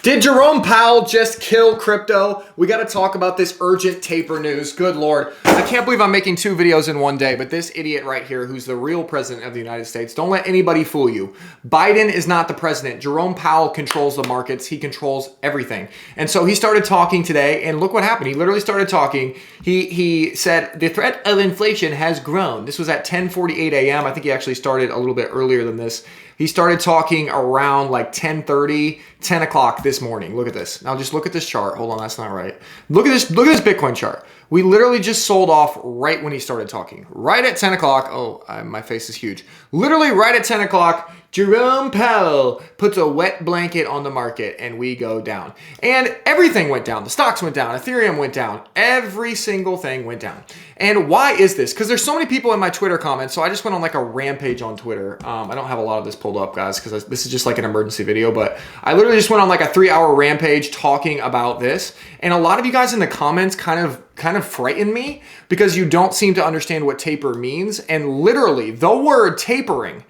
Did Jerome Powell just kill crypto? We got to talk about this urgent taper news. Good Lord. I can't believe I'm making 2 videos in one day, but this idiot right here, who's the real president of the United States, don't let anybody fool you. Biden is not the president. Jerome Powell controls the markets. He controls everything. And so he started talking today, and look what happened. He literally started talking. He said, the threat of inflation has grown. This was at 10:48 a.m. I think he actually started a little bit earlier than this. He started talking around like 10:30, 10 o'clock this morning. Look at this. Now just look at this chart. Hold on, that's not right. Look at this Bitcoin chart. We literally just sold off right when he started talking. Right at 10 o'clock. Oh, my face is huge. Literally right at 10 o'clock, Jerome Powell puts a wet blanket on the market and we go down. And everything went down. The stocks went down. Ethereum went down. Every single thing went down. And why is this? Because there's so many people in my Twitter comments. So I just went on like a rampage on Twitter. I don't have a lot of this pulled up, guys, because this is just like an emergency video. But I literally just went on like a 3-hour rampage talking about this. And a lot of you guys in the comments kind of frighten me because you don't seem to understand what taper means. And literally the word tapering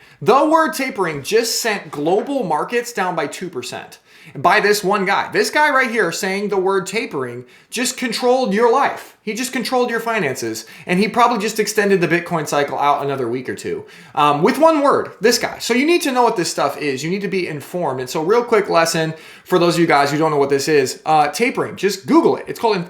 just sent global markets down by 2%. By this one guy. This guy right here saying the word tapering just controlled your life. He just controlled your finances. And he probably just extended the Bitcoin cycle out another week or two. With one word, this guy. So you need to know what this stuff is. You need to be informed. And so real quick lesson for those of you guys who don't know what this is. Tapering. Just Google it. It's on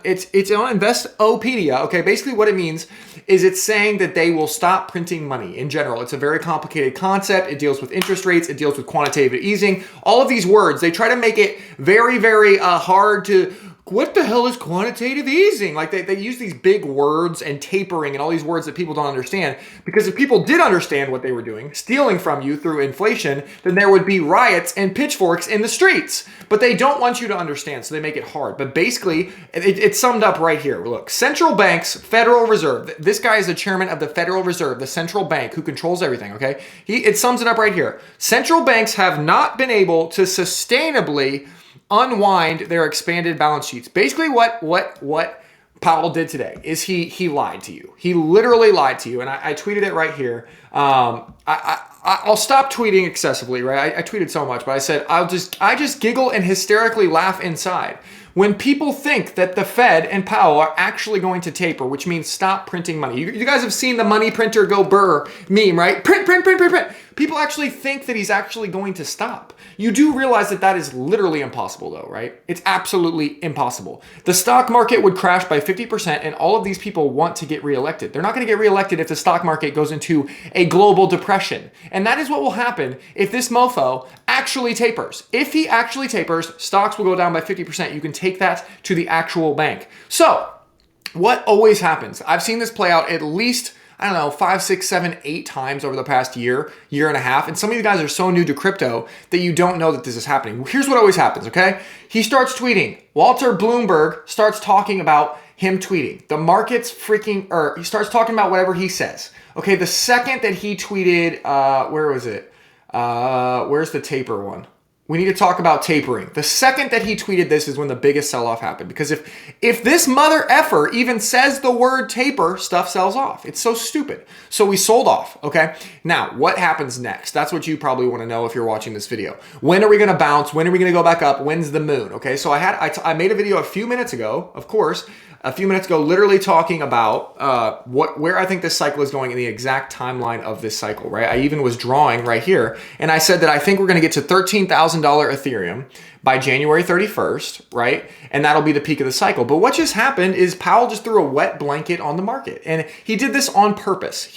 Investopedia. Okay, basically what it means is it's saying that they will stop printing money in general. It's a very complicated concept. It deals with interest rates. It deals with quantitative easing. All of these words, they try to make it very, very hard to... What the hell is quantitative easing? Like they use these big words and tapering and all these words that people don't understand. Because if people did understand what they were doing, stealing from you through inflation, then there would be riots and pitchforks in the streets. But they don't want you to understand, so they make it hard. But basically, it's summed up right here. Look, central banks, Federal Reserve. This guy is the chairman of the Federal Reserve, the central bank who controls everything, okay? It sums it up right here. Central banks have not been able to sustainably unwind their expanded balance sheets. Basically what Powell did today is he lied to you. He literally lied to you. And I tweeted it right here. I'll stop tweeting excessively, right? I tweeted so much, but I said, I just giggle and hysterically laugh inside when people think that the Fed and Powell are actually going to taper, which means stop printing money. You guys have seen the money printer go burr meme, right? Print. People actually think that he's actually going to stop. You do realize that that is literally impossible though, right? It's absolutely impossible. The stock market would crash by 50% and all of these people want to get reelected. They're not going to get reelected if the stock market goes into a global depression. And that is what will happen if this mofo actually tapers. If he actually tapers, stocks will go down by 50%. You can take that to the actual bank. So what always happens? I've seen this play out at least, I don't know, 5, 6, 7, 8 times over the past year and a half. And some of you guys are so new to crypto that you don't know that this is happening. Here's what always happens, okay? He starts tweeting. Walter Bloomberg starts talking about him tweeting. The market's he starts talking about whatever he says. Okay, the second that he tweeted, where was it? Where's the taper one? We need to talk about tapering. The second that he tweeted this is when the biggest sell-off happened. Because if this mother effer even says the word taper, stuff sells off. It's so stupid. So we sold off, okay? Now, what happens next? That's what you probably want to know if you're watching this video. When are we going to bounce? When are we going to go back up? When's the moon? Okay, so I made a video a few minutes ago, of course, literally talking about where I think this cycle is going and the exact timeline of this cycle, right? I even was drawing right here, and I said that I think we're going to get to $13,000 Ethereum by January 31st, right? And that'll be the peak of the cycle. But what just happened is Powell just threw a wet blanket on the market. And he did this on purpose.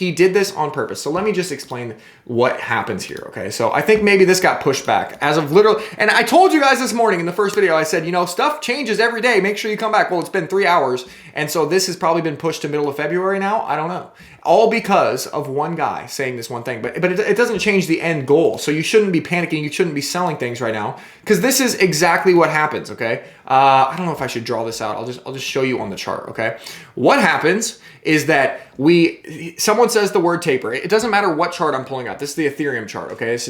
So let me just explain what happens here, okay? So I think maybe this got pushed back as of literally, and I told you guys this morning in the first video, I said, stuff changes every day. Make sure you come back. Well, it's been 3 hours. And so this has probably been pushed to middle of February now. I don't know. All because of one guy saying this one thing. But it doesn't change the end goal. So you shouldn't be panicking. You shouldn't be selling things right now because this is exactly what happens, okay? I don't know if I should draw this out. I'll just show you on the chart, okay? What happens is that someone says the word taper. It doesn't matter what chart I'm pulling out. This is the Ethereum chart, okay? It's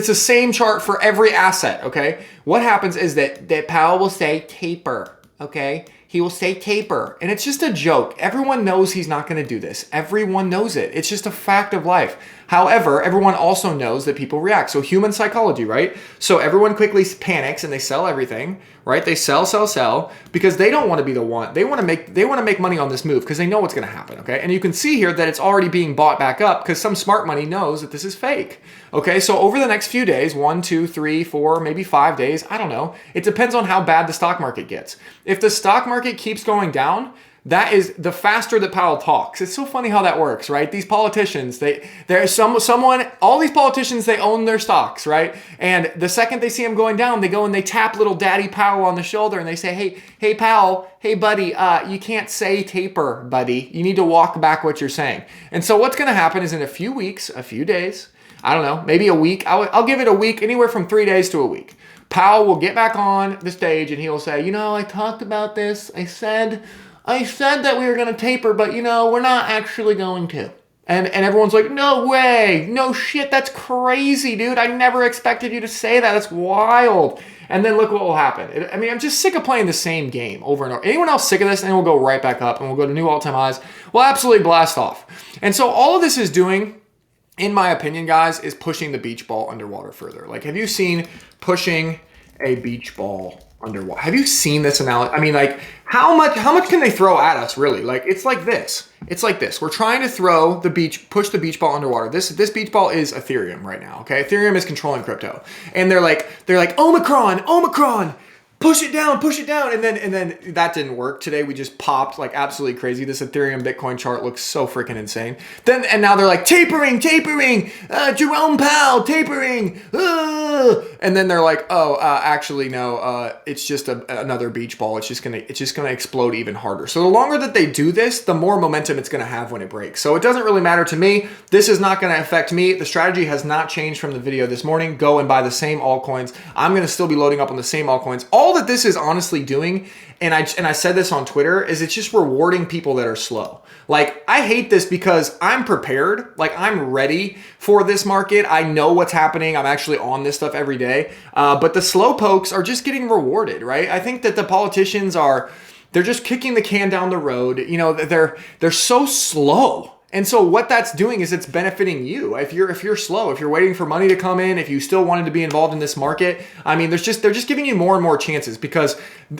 the same chart for every asset, okay? What happens is that Powell will say taper, okay? He will say taper, and it's just a joke. Everyone knows he's not going to do this. Everyone knows it. It's just a fact of life. However, everyone also knows that people react. So human psychology, right? So everyone quickly panics and they sell everything, right? They sell, because they don't want to be the one. They want to make money on this move because they know what's going to happen, okay? And you can see here that it's already being bought back up because some smart money knows that this is fake, okay? So over the next few days, 1, 2, 3, 4, maybe 5 days, I don't know. It depends on how bad the stock market gets. If the stock market keeps going down, that is the faster that Powell talks. It's so funny how that works, right? These politicians, all these politicians, they own their stocks, right? And the second they see them going down, they go and they tap little Daddy Powell on the shoulder and they say, hey Powell, hey buddy, you can't say taper, buddy. You need to walk back what you're saying. And so what's going to happen is in a few weeks, a few days, I don't know, maybe a week. I'll give it a week, anywhere from 3 days to a week. Powell will get back on the stage and he'll say, I talked about this. I said that we were going to taper, but we're not actually going to. And everyone's like, no way, no shit, that's crazy, dude. I never expected you to say that. That's wild. And then look what will happen. I'm just sick of playing the same game over and over. Anyone else sick of this? And we'll go right back up and we'll go to new all-time highs. We'll absolutely blast off. And so all of this is doing, in my opinion, guys, is pushing the beach ball underwater further. Like, have you seen pushing a beach ball underwater? Have you seen this analogy? How much can they throw at us, really? Like, it's like this. It's like this. We're trying to push the beach ball underwater. This beach ball is Ethereum right now, okay? Ethereum is controlling crypto. And they're like, Omicron, push it down. And then that didn't work. Today we just popped like absolutely crazy. This Ethereum Bitcoin chart looks so freaking insane. And now they're like tapering, Jerome Powell, tapering. And then they're like, actually no, it's just another beach ball. It's just gonna explode even harder. So the longer that they do this, the more momentum it's gonna have when it breaks. So it doesn't really matter to me. This is not gonna affect me. The strategy has not changed from the video this morning. Go and buy the same altcoins. I'm gonna still be loading up on the same altcoins. All that this is honestly doing, and I said this on Twitter, is it's just rewarding people that are slow. Like, I hate this because I'm prepared. Like, I'm ready for this market. I know what's happening. I'm actually on this stuff every day. But the slow pokes are just getting rewarded, right? I think that the politicians they're just kicking the can down the road. They're so slow. And so what that's doing is it's benefiting you. If you're slow, if you're waiting for money to come in, if you still wanted to be involved in this market, they're just giving you more and more chances, because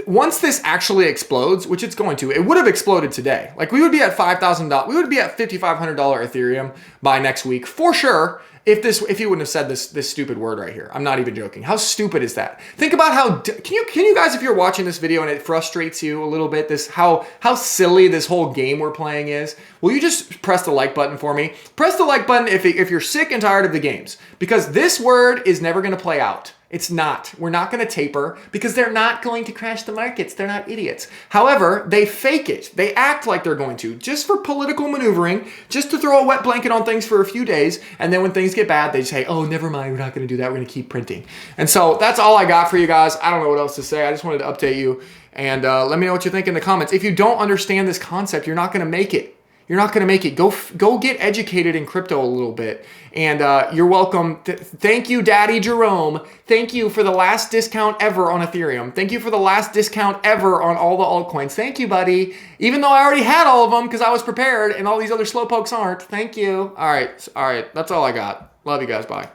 once this actually explodes, which it's going to, it would have exploded today. Like, we would be at $5,000, we would be at $5,500 Ethereum by next week for sure. If you wouldn't have said this stupid word right here. I'm not even joking. How stupid is that? Think about can you guys, if you're watching this video and it frustrates you a little bit, how silly this whole game we're playing is, will you just press the like button for me? Press the like button if you're sick and tired of the games, because this word is never going to play out. It's not. We're not going to taper because they're not going to crash the markets. They're not idiots. However, they fake it. They act like they're going to, just for political maneuvering, just to throw a wet blanket on things for a few days. And then when things get bad, they say, oh, never mind. We're not going to do that. We're going to keep printing. And so that's all I got for you guys. I don't know what else to say. I just wanted to update you. And let me know what you think in the comments. If you don't understand this concept, you're not going to make it. You're not going to make it. Go get educated in crypto a little bit. And you're welcome. Thank you, Daddy Jerome. Thank you for the last discount ever on Ethereum. Thank you for the last discount ever on all the altcoins. Thank you, buddy. Even though I already had all of them because I was prepared and all these other slowpokes aren't. Thank you. All right. That's all I got. Love you guys. Bye.